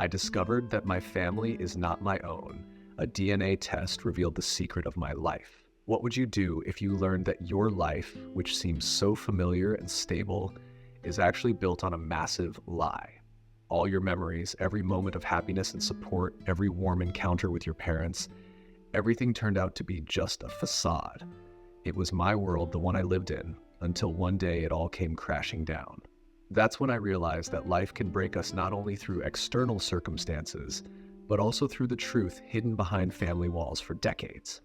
I discovered that my family is not my own. A DNA test revealed the secret of my life. What would you do if you learned that your life, which seems so familiar and stable, is actually built on a massive lie? All your memories, every moment of happiness and support, every warm encounter with your parents, everything turned out to be just a facade. It was my world, the one I lived in, until one day it all came crashing down. That's when I realized that life can break us not only through external circumstances, but also through the truth hidden behind family walls for decades.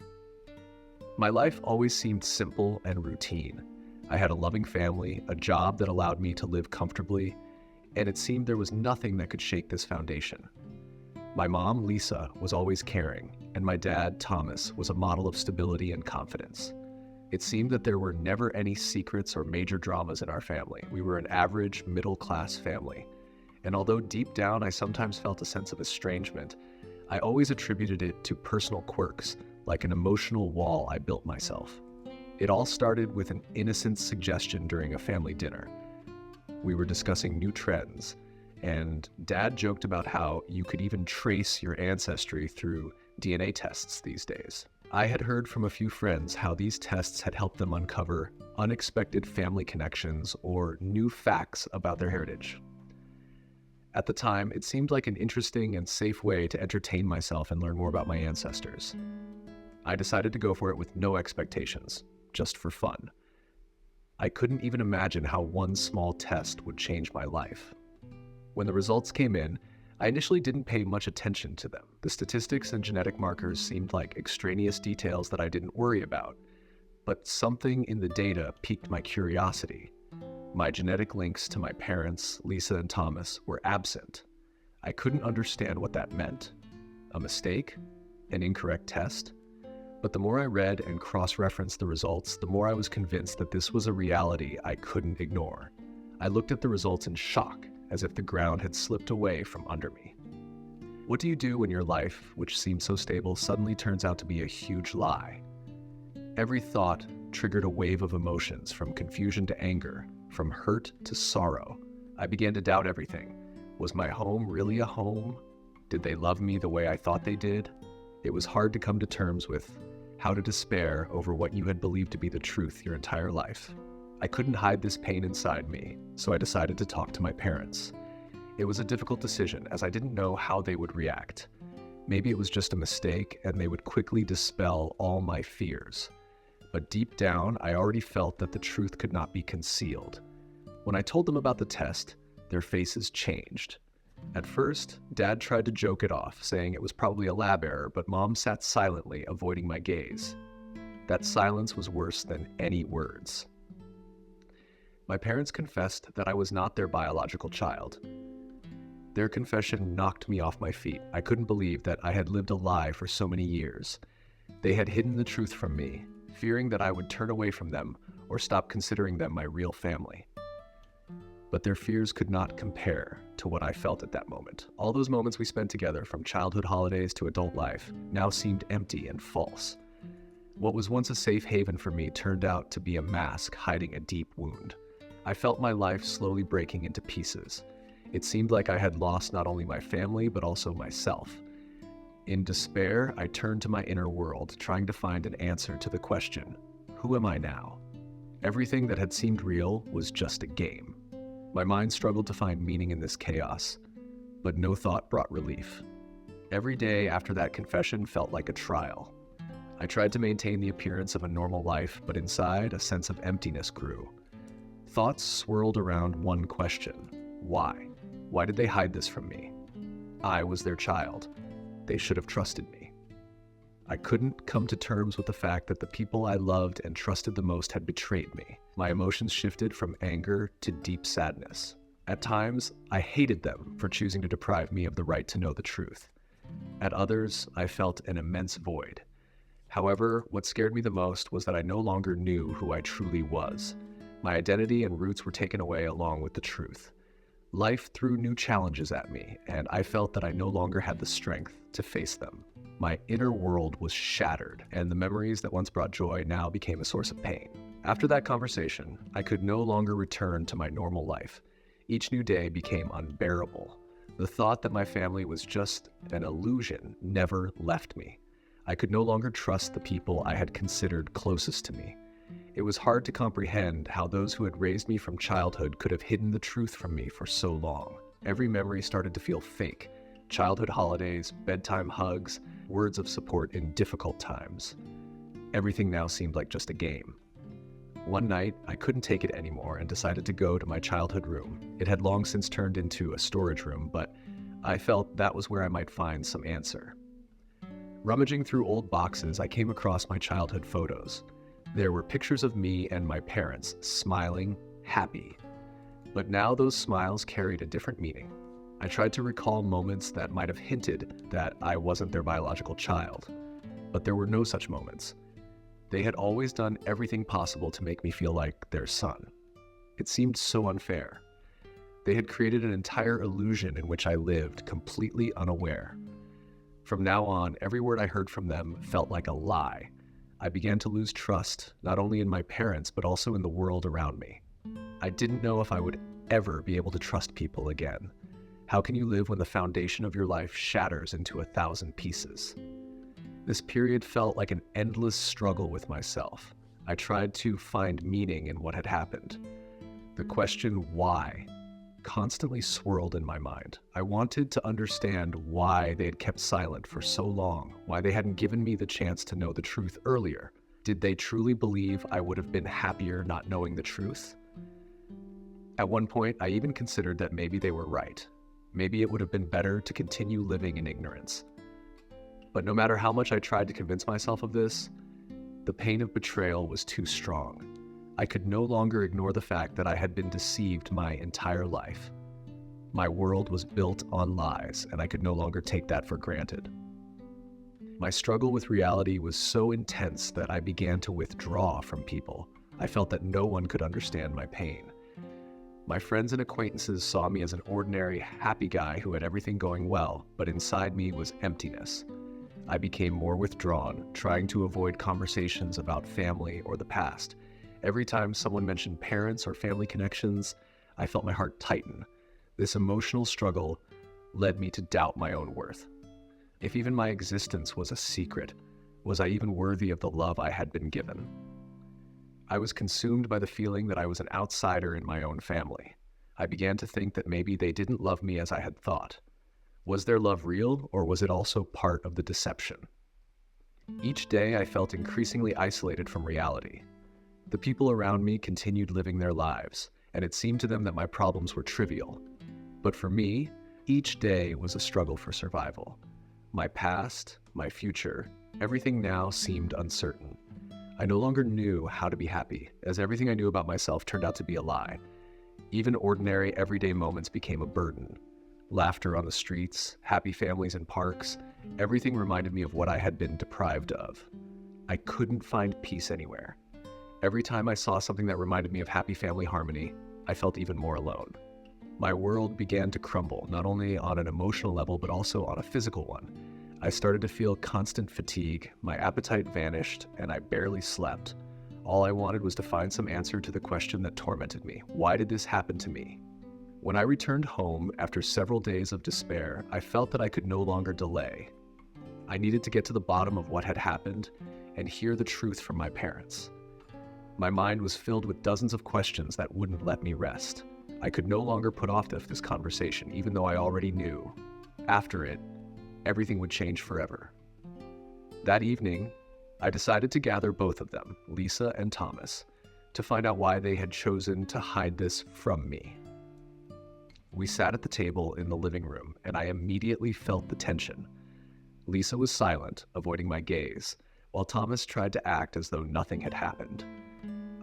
My life always seemed simple and routine. I had a loving family, a job that allowed me to live comfortably, and it seemed there was nothing that could shake this foundation. My mom, Lisa, was always caring, and my dad, Thomas, was a model of stability and confidence. It seemed that there were never any secrets or major dramas in our family. We were an average, middle-class family. And although deep down I sometimes felt a sense of estrangement, I always attributed it to personal quirks, like an emotional wall I built myself. It all started with an innocent suggestion during a family dinner. We were discussing new trends, and Dad joked about how you could even trace your ancestry through DNA tests these days. I had heard from a few friends how these tests had helped them uncover unexpected family connections or new facts about their heritage. At the time, it seemed like an interesting and safe way to entertain myself and learn more about my ancestors. I decided to go for it with no expectations, just for fun. I couldn't even imagine how one small test would change my life. When the results came in, I initially didn't pay much attention to them. The statistics and genetic markers seemed like extraneous details that I didn't worry about, but something in the data piqued my curiosity. My genetic links to my parents, Lisa and Thomas, were absent. I couldn't understand what that meant. A mistake? An incorrect test? But the more I read and cross-referenced the results, the more I was convinced that this was a reality I couldn't ignore. I looked at the results in shock, as if the ground had slipped away from under me. What do you do when your life, which seemed so stable, suddenly turns out to be a huge lie? Every thought triggered a wave of emotions, from confusion to anger, from hurt to sorrow. I began to doubt everything. Was my home really a home? Did they love me the way I thought they did? It was hard to come to terms with how to despair over what you had believed to be the truth your entire life. I couldn't hide this pain inside me, so I decided to talk to my parents. It was a difficult decision, as I didn't know how they would react. Maybe it was just a mistake, and they would quickly dispel all my fears. But deep down, I already felt that the truth could not be concealed. When I told them about the test, their faces changed. At first, Dad tried to joke it off, saying it was probably a lab error, but Mom sat silently, avoiding my gaze. That silence was worse than any words. My parents confessed that I was not their biological child. Their confession knocked me off my feet. I couldn't believe that I had lived a lie for so many years. They had hidden the truth from me, fearing that I would turn away from them or stop considering them my real family. But their fears could not compare to what I felt at that moment. All those moments we spent together, from childhood holidays to adult life, now seemed empty and false. What was once a safe haven for me turned out to be a mask hiding a deep wound. I felt my life slowly breaking into pieces. It seemed like I had lost not only my family, but also myself. In despair, I turned to my inner world, trying to find an answer to the question, who am I now? Everything that had seemed real was just a game. My mind struggled to find meaning in this chaos, but no thought brought relief. Every day after that confession felt like a trial. I tried to maintain the appearance of a normal life, but inside, a sense of emptiness grew. Thoughts swirled around one question: why? Why did they hide this from me? I was their child. They should have trusted me. I couldn't come to terms with the fact that the people I loved and trusted the most had betrayed me. My emotions shifted from anger to deep sadness. At times, I hated them for choosing to deprive me of the right to know the truth. At others, I felt an immense void. However, what scared me the most was that I no longer knew who I truly was. My identity and roots were taken away along with the truth. Life threw new challenges at me, and I felt that I no longer had the strength to face them. My inner world was shattered, and the memories that once brought joy now became a source of pain. After that conversation, I could no longer return to my normal life. Each new day became unbearable. The thought that my family was just an illusion never left me. I could no longer trust the people I had considered closest to me. It was hard to comprehend how those who had raised me from childhood could have hidden the truth from me for so long. Every memory started to feel fake. Childhood holidays, bedtime hugs, words of support in difficult times. Everything now seemed like just a game. One night, I couldn't take it anymore and decided to go to my childhood room. It had long since turned into a storage room, but I felt that was where I might find some answer. Rummaging through old boxes, I came across my childhood photos. There were pictures of me and my parents, smiling, happy. But now those smiles carried a different meaning. I tried to recall moments that might have hinted that I wasn't their biological child, but there were no such moments. They had always done everything possible to make me feel like their son. It seemed so unfair. They had created an entire illusion in which I lived, completely unaware. From now on, every word I heard from them felt like a lie. I began to lose trust, not only in my parents, but also in the world around me. I didn't know if I would ever be able to trust people again. How can you live when the foundation of your life shatters into 1,000 pieces? This period felt like an endless struggle with myself. I tried to find meaning in what had happened. The question why constantly swirled in my mind. I wanted to understand why they had kept silent for so long, why they hadn't given me the chance to know the truth earlier. Did they truly believe I would have been happier not knowing the truth? At one point, I even considered that maybe they were right. Maybe it would have been better to continue living in ignorance. But no matter how much I tried to convince myself of this, the pain of betrayal was too strong. I could no longer ignore the fact that I had been deceived my entire life. My world was built on lies, and I could no longer take that for granted. My struggle with reality was so intense that I began to withdraw from people. I felt that no one could understand my pain. My friends and acquaintances saw me as an ordinary, happy guy who had everything going well, but inside me was emptiness. I became more withdrawn, trying to avoid conversations about family or the past. Every time someone mentioned parents or family connections, I felt my heart tighten. This emotional struggle led me to doubt my own worth. If even my existence was a secret, was I even worthy of the love I had been given? I was consumed by the feeling that I was an outsider in my own family. I began to think that maybe they didn't love me as I had thought. Was their love real, or was it also part of the deception? Each day I felt increasingly isolated from reality. The people around me continued living their lives, and it seemed to them that my problems were trivial. But for me, each day was a struggle for survival. My past, my future, everything now seemed uncertain. I no longer knew how to be happy, as everything I knew about myself turned out to be a lie. Even ordinary, everyday moments became a burden. Laughter on the streets, happy families in parks, everything reminded me of what I had been deprived of. I couldn't find peace anywhere. Every time I saw something that reminded me of happy family harmony, I felt even more alone. My world began to crumble, not only on an emotional level, but also on a physical one. I started to feel constant fatigue, my appetite vanished, and I barely slept. All I wanted was to find some answer to the question that tormented me. Why did this happen to me? When I returned home after several days of despair, I felt that I could no longer delay. I needed to get to the bottom of what had happened and hear the truth from my parents. My mind was filled with dozens of questions that wouldn't let me rest. I could no longer put off this conversation, even though I already knew. After it, everything would change forever. That evening, I decided to gather both of them, Lisa and Thomas, to find out why they had chosen to hide this from me. We sat at the table in the living room, and I immediately felt the tension. Lisa was silent, avoiding my gaze, while Thomas tried to act as though nothing had happened.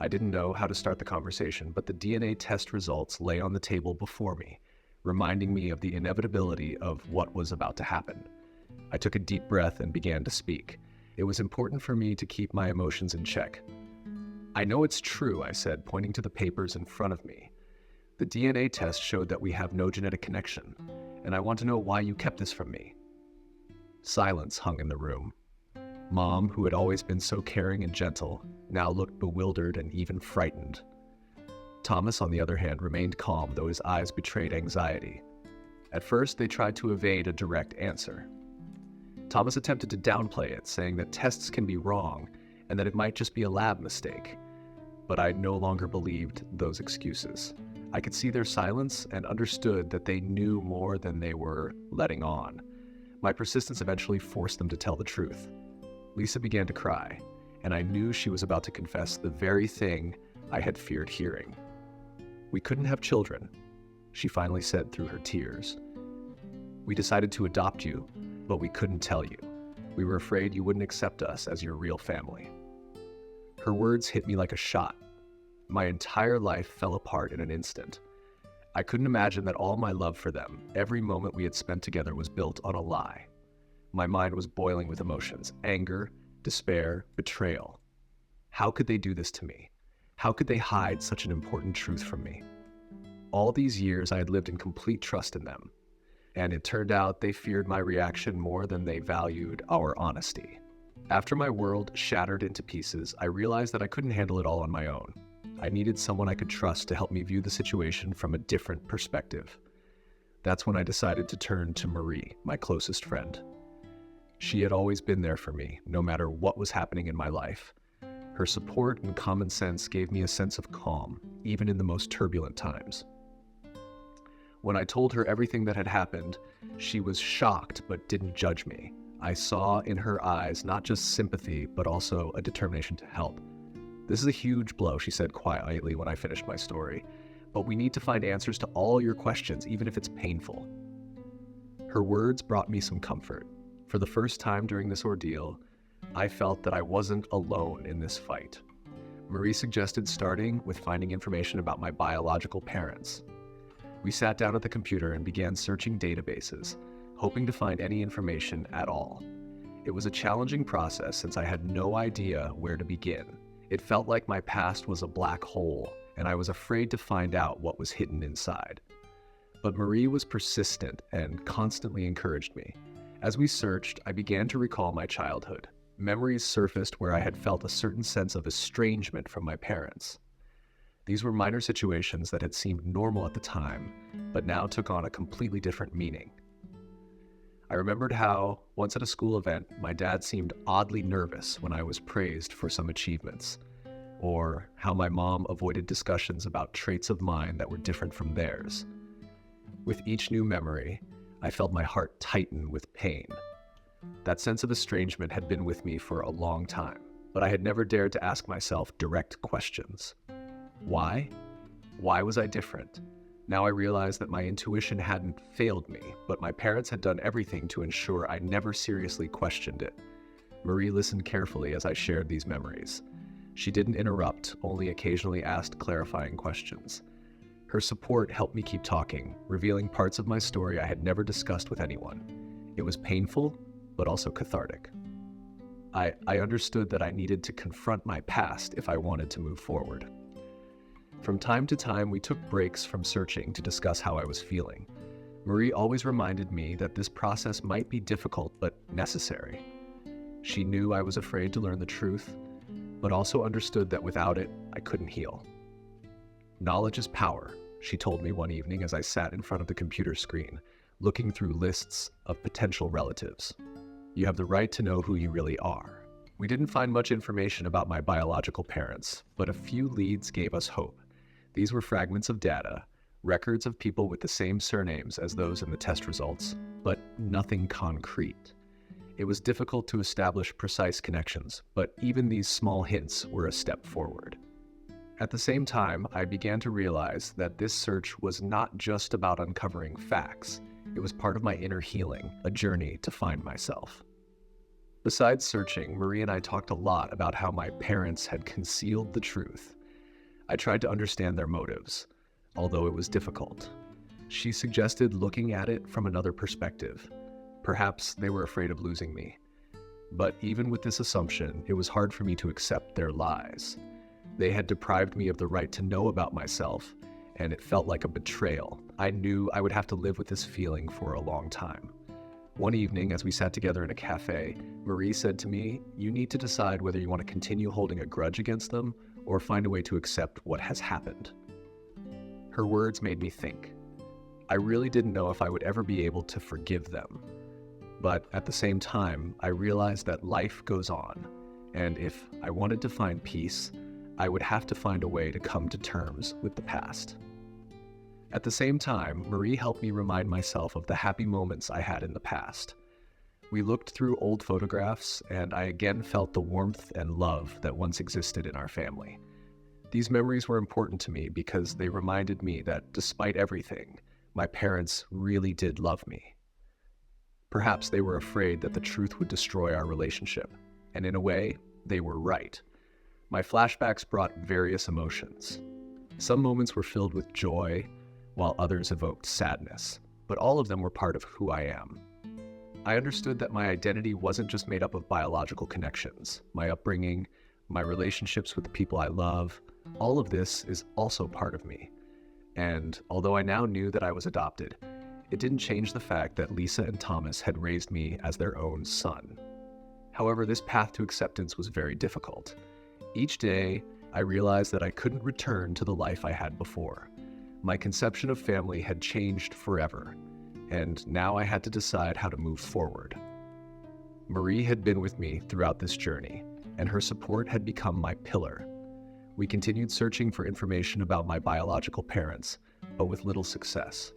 I didn't know how to start the conversation, but the DNA test results lay on the table before me, reminding me of the inevitability of what was about to happen. I took a deep breath and began to speak. It was important for me to keep my emotions in check. "I know it's true," I said, pointing to the papers in front of me. "The DNA test showed that we have no genetic connection, and I want to know why you kept this from me." Silence hung in the room. Mom, who had always been so caring and gentle, now looked bewildered and even frightened. Thomas, on the other hand, remained calm, though his eyes betrayed anxiety. At first, they tried to evade a direct answer. Thomas attempted to downplay it, saying that tests can be wrong and that it might just be a lab mistake. But I no longer believed those excuses. I could see their silence and understood that they knew more than they were letting on. My persistence eventually forced them to tell the truth. Lisa began to cry, and I knew she was about to confess the very thing I had feared hearing. "We couldn't have children," she finally said through her tears. "We decided to adopt you, but we couldn't tell you. We were afraid you wouldn't accept us as your real family." Her words hit me like a shot. My entire life fell apart in an instant. I couldn't imagine that all my love for them, every moment we had spent together, was built on a lie. My mind was boiling with emotions: anger, despair, betrayal. How could they do this to me? How could they hide such an important truth from me? All these years I had lived in complete trust in them, and it turned out they feared my reaction more than they valued our honesty. After my world shattered into pieces, I realized that I couldn't handle it all on my own. I needed someone I could trust to help me view the situation from a different perspective. That's when I decided to turn to Marie, my closest friend. She had always been there for me, no matter what was happening in my life. Her support and common sense gave me a sense of calm, even in the most turbulent times. When I told her everything that had happened, she was shocked but didn't judge me. I saw in her eyes not just sympathy, but also a determination to help. "This is a huge blow," she said quietly when I finished my story, "but we need to find answers to all your questions, even if it's painful." Her words brought me some comfort. For the first time during this ordeal, I felt that I wasn't alone in this fight. Marie suggested starting with finding information about my biological parents. We sat down at the computer and began searching databases, hoping to find any information at all. It was a challenging process since I had no idea where to begin. It felt like my past was a black hole, and I was afraid to find out what was hidden inside. But Marie was persistent and constantly encouraged me. As we searched, I began to recall my childhood. Memories surfaced where I had felt a certain sense of estrangement from my parents. These were minor situations that had seemed normal at the time, but now took on a completely different meaning. I remembered how, once at a school event, my dad seemed oddly nervous when I was praised for some achievements, or how my mom avoided discussions about traits of mine that were different from theirs. With each new memory, I felt my heart tighten with pain. That sense of estrangement had been with me for a long time, but I had never dared to ask myself direct questions. Why? Why was I different? Now I realized that my intuition hadn't failed me, but my parents had done everything to ensure I never seriously questioned it. Marie listened carefully as I shared these memories. She didn't interrupt, only occasionally asked clarifying questions. Her support helped me keep talking, revealing parts of my story I had never discussed with anyone. It was painful, but also cathartic. I understood that I needed to confront my past if I wanted to move forward. From time to time, we took breaks from searching to discuss how I was feeling. Marie always reminded me that this process might be difficult but necessary. She knew I was afraid to learn the truth, but also understood that without it, I couldn't heal. "Knowledge is power," she told me one evening as I sat in front of the computer screen, looking through lists of potential relatives. "You have the right to know who you really are." We didn't find much information about my biological parents, but a few leads gave us hope. These were fragments of data, records of people with the same surnames as those in the test results, but nothing concrete. It was difficult to establish precise connections, but even these small hints were a step forward. At the same time, I began to realize that this search was not just about uncovering facts. It was part of my inner healing, a journey to find myself. Besides searching, Marie and I talked a lot about how my parents had concealed the truth. I tried to understand their motives, although it was difficult. She suggested looking at it from another perspective. Perhaps they were afraid of losing me. But even with this assumption, it was hard for me to accept their lies. They had deprived me of the right to know about myself, and it felt like a betrayal. I knew I would have to live with this feeling for a long time. One evening, as we sat together in a cafe, Marie said to me, "You need to decide whether you want to continue holding a grudge against them or find a way to accept what has happened." Her words made me think. I really didn't know if I would ever be able to forgive them. But at the same time, I realized that life goes on, and if I wanted to find peace, I would have to find a way to come to terms with the past. At the same time, Marie helped me remind myself of the happy moments I had in the past. We looked through old photographs, and I again felt the warmth and love that once existed in our family. These memories were important to me because they reminded me that despite everything, my parents really did love me. Perhaps they were afraid that the truth would destroy our relationship, and in a way, they were right. My flashbacks brought various emotions. Some moments were filled with joy, while others evoked sadness, but all of them were part of who I am. I understood that my identity wasn't just made up of biological connections. My upbringing, my relationships with the people I love, all of this is also part of me. And although I now knew that I was adopted, it didn't change the fact that Lisa and Thomas had raised me as their own son. However, this path to acceptance was very difficult. Each day, I realized that I couldn't return to the life I had before. My conception of family had changed forever, and now I had to decide how to move forward. Marie had been with me throughout this journey, and her support had become my pillar. We continued searching for information about my biological parents, but with little success.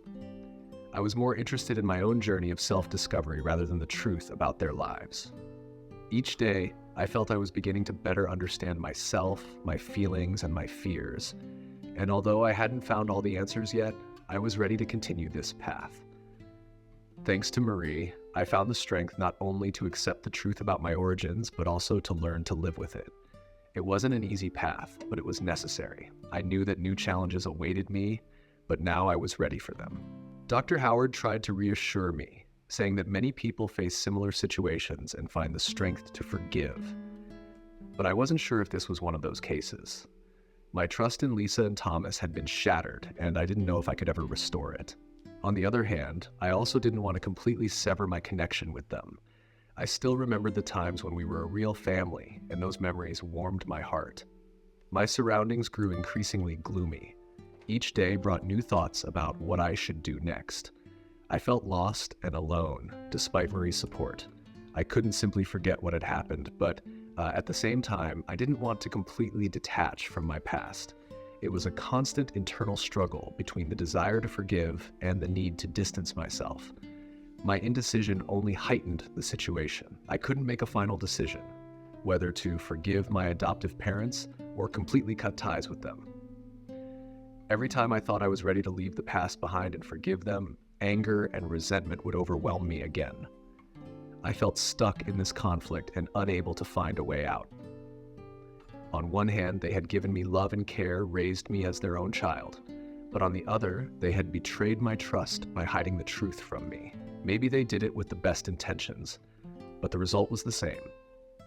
I was more interested in my own journey of self-discovery rather than the truth about their lives. Each day, I felt I was beginning to better understand myself, my feelings, and my fears. And although I hadn't found all the answers yet, I was ready to continue this path. Thanks to Marie, I found the strength not only to accept the truth about my origins, but also to learn to live with it. It wasn't an easy path, but it was necessary. I knew that new challenges awaited me, but now I was ready for them. Dr. Howard tried to reassure me, saying that many people face similar situations and find the strength to forgive. But I wasn't sure if this was one of those cases. My trust in Lisa and Thomas had been shattered, and I didn't know if I could ever restore it. On the other hand, I also didn't want to completely sever my connection with them. I still remembered the times when we were a real family, and those memories warmed my heart. My surroundings grew increasingly gloomy. Each day brought new thoughts about what I should do next. I felt lost and alone, despite Marie's support. I couldn't simply forget what had happened, but at the same time, I didn't want to completely detach from my past. It was a constant internal struggle between the desire to forgive and the need to distance myself. My indecision only heightened the situation. I couldn't make a final decision, whether to forgive my adoptive parents or completely cut ties with them. Every time I thought I was ready to leave the past behind and forgive them, anger and resentment would overwhelm me again. I felt stuck in this conflict and unable to find a way out. On one hand, they had given me love and care, raised me as their own child. But on the other, they had betrayed my trust by hiding the truth from me. Maybe they did it with the best intentions, but the result was the same.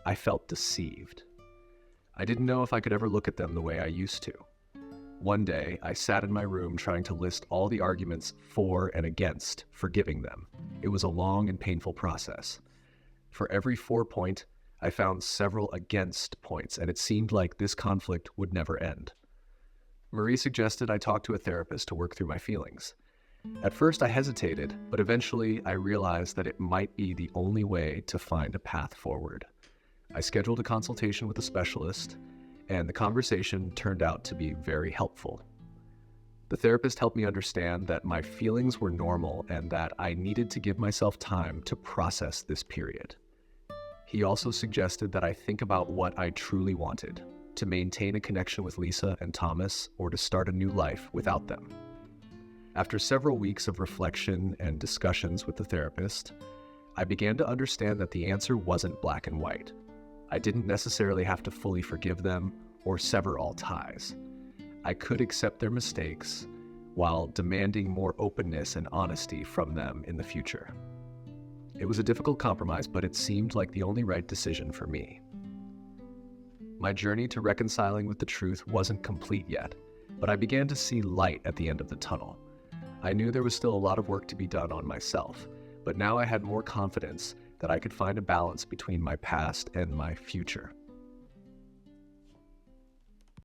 I felt deceived. I didn't know if I could ever look at them the way I used to. One day, I sat in my room trying to list all the arguments for and against forgiving them. It was a long and painful process. For every for point, I found several against points, and it seemed like this conflict would never end. Marie suggested I talk to a therapist to work through my feelings. At first, I hesitated, but eventually I realized that it might be the only way to find a path forward. I scheduled a consultation with a specialist, and the conversation turned out to be very helpful. The therapist helped me understand that my feelings were normal and that I needed to give myself time to process this period. He also suggested that I think about what I truly wanted, to maintain a connection with Lisa and Thomas or to start a new life without them. After several weeks of reflection and discussions with the therapist, I began to understand that the answer wasn't black and white. I didn't necessarily have to fully forgive them or sever all ties. I could accept their mistakes while demanding more openness and honesty from them in the future. It was a difficult compromise, but it seemed like the only right decision for me. My journey to reconciling with the truth wasn't complete yet, but I began to see light at the end of the tunnel. I knew there was still a lot of work to be done on myself, but now I had more confidence that I could find a balance between my past and my future.